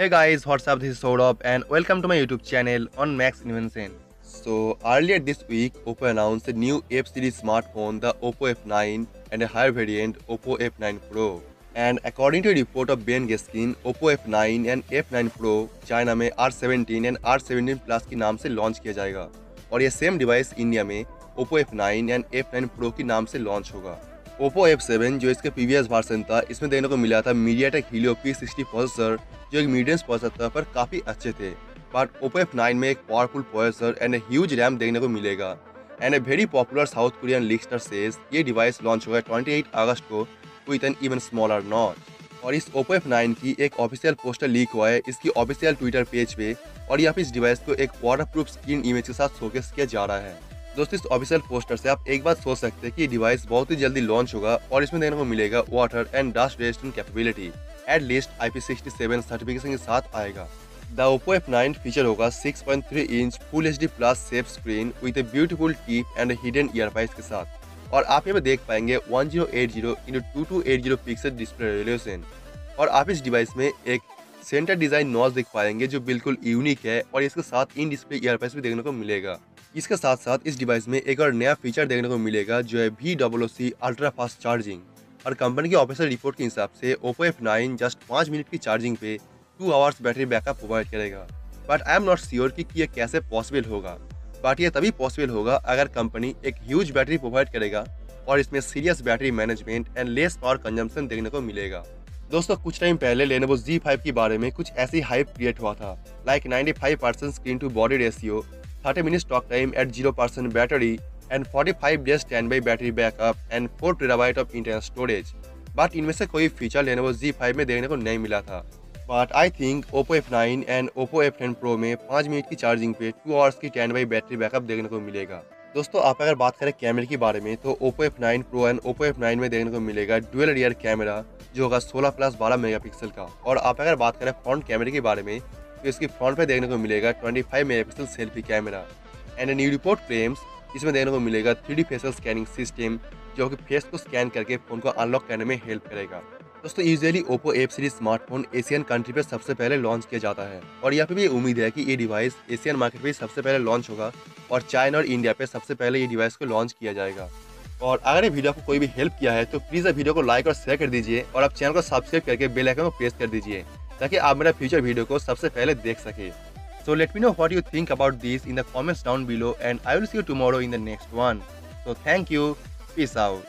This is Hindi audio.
Hey guys, what's up? This is Saurabh and welcome to my YouTube channel on Max Invention. So earlier this week, OPPO announced a new F series smartphone, the OPPO F9 and a higher variant OPPO F9 Pro. And according to a report of Ben Geskin, OPPO F9 and F9 Pro China में R17 and R17 Plus के नाम से लॉन्च किया जाएगा और ये सेम डिवाइस इंडिया में OPPO F9 and F9 Pro के नाम से लॉन्च होगा। OPPO F7 जो इसका प्रीवियस वर्जन था, इसमें देखने को मिला था MediaTek Helio P60 प्रोसेसर जो एक मीडियम प्रोसेसर था पर काफी अच्छे थे। बट OPPO F9 में एक powerful processor and huge RAM देखने को मिलेगा। And a very popular South Korean leakster says ये डिवाइस लॉन्च होगा 28 अगस्त को with an even smaller notch. और इस OPPO F9 की एक ऑफिशियल पोस्टर लीक हुआ है इसकी ऑफिशियल ट्विटर पेज पे और यहाँ पे इस डिवाइस को एक वाटरप्रूफ स्क्रीन इमेज के साथ शोकेस किया जा रहा है। दोस्तों इस ऑफिशियल पोस्टर से आप एक बात सोच सकते हैं कि ये डिवाइस बहुत ही जल्दी लॉन्च होगा और इसमें देखने को मिलेगा water and dust resistant capability at least IP67 certification के साथ आएगा। द OPPO F9 फीचर होगा 6.3 inch full HD plus safe screen with a beautiful tip and hidden earpiece के साथ और आप यहाँ पे देख पाएंगे 1080x2280 पिक्सल डिस्प्ले रेजोल्यूशन और आप इस डिवाइस में एक सेंटर डिजाइन नॉच देख पाएंगे जो बिल्कुल यूनिक है और इसके साथ इन डिस्प्ले ईयरपाइस भी देखने को मिलेगा। इसके साथ साथ इस डिवाइस में एक और नया फीचर देखने को मिलेगा जो है VOOC अल्ट्रा फास्ट चार्जिंग और कंपनी की ऑफिशियल रिपोर्ट के हिसाब से OPPO F9 जस्ट 5 मिनट की चार्जिंग पे 2 आवर्स बैटरी बैकअप प्रोवाइड करेगा। But I am not sure कि ये कैसे पॉसिबल होगा, बट ये तभी पॉसिबल होगा अगर कंपनी एक ह्यूज बैटरी प्रोवाइड करेगा और इसमें serious battery management and less power consumption देखने को मिलेगा। दोस्तों कुछ टाइम पहले Lenovo Z5 के बारे में कुछ ऐसी हाइप क्रिएट हुआ था like 95% screen to body ratio, 30 minutes talk time at 0% battery and 45 days standby battery backup and 4 TB of internal storage। But इनमें से कोई फीचर Lenovo Z5 में देखने को नहीं मिला था। But I think OPPO F9 and OPPO F10 Pro में 5 मिनट की चार्जिंग पे 2 आवर्स की स्टैंडबाई बैटरी बैकअप देखने को मिलेगा। दोस्तों आप अगर बात करें कैमरे के बारे में तो OPPO F9 Pro and OPPO F9 में देखने को मिलेगा डुअल रियर कैमरा जो होगा 16+12 मेगापिक्सल का और आप अगर बात करें फ्रंट कैमरे के बारे में तो इसकी फ्रंट पे देखने को मिलेगा 25 megapixel selfie camera and new report claims इसमें देखने को मिलेगा 3D फेशियल स्कैनिंग सिस्टम जो कि फेस को स्कैन करके फोन को अनलॉक करने में हेल्प करेगा। दोस्तों usually OPPO F series smartphone Asian country पे सबसे पहले लॉन्च किया जाता है और यहाँ पे भी उम्मीद है कि ये डिवाइस एशियन मार्केट पे सबसे पहले लॉन्च होगा और चाइना और इंडिया पे सबसे पहले ये डिवाइस को लॉन्च किया जाएगा। और अगर ये वीडियो आपको कोई भी हेल्प किया है तो प्लीज वीडियो को लाइक और शेयर कर दीजिए और आप चैनल को सब्सक्राइब करके बेल आइकन को प्रेस कर दीजिए ताकि आप मेरा फ्यूचर वीडियो को सबसे पहले देख सके। So let me know what you think about this in the comments down below and I will see you tomorrow in the next one. So thank you. Peace out.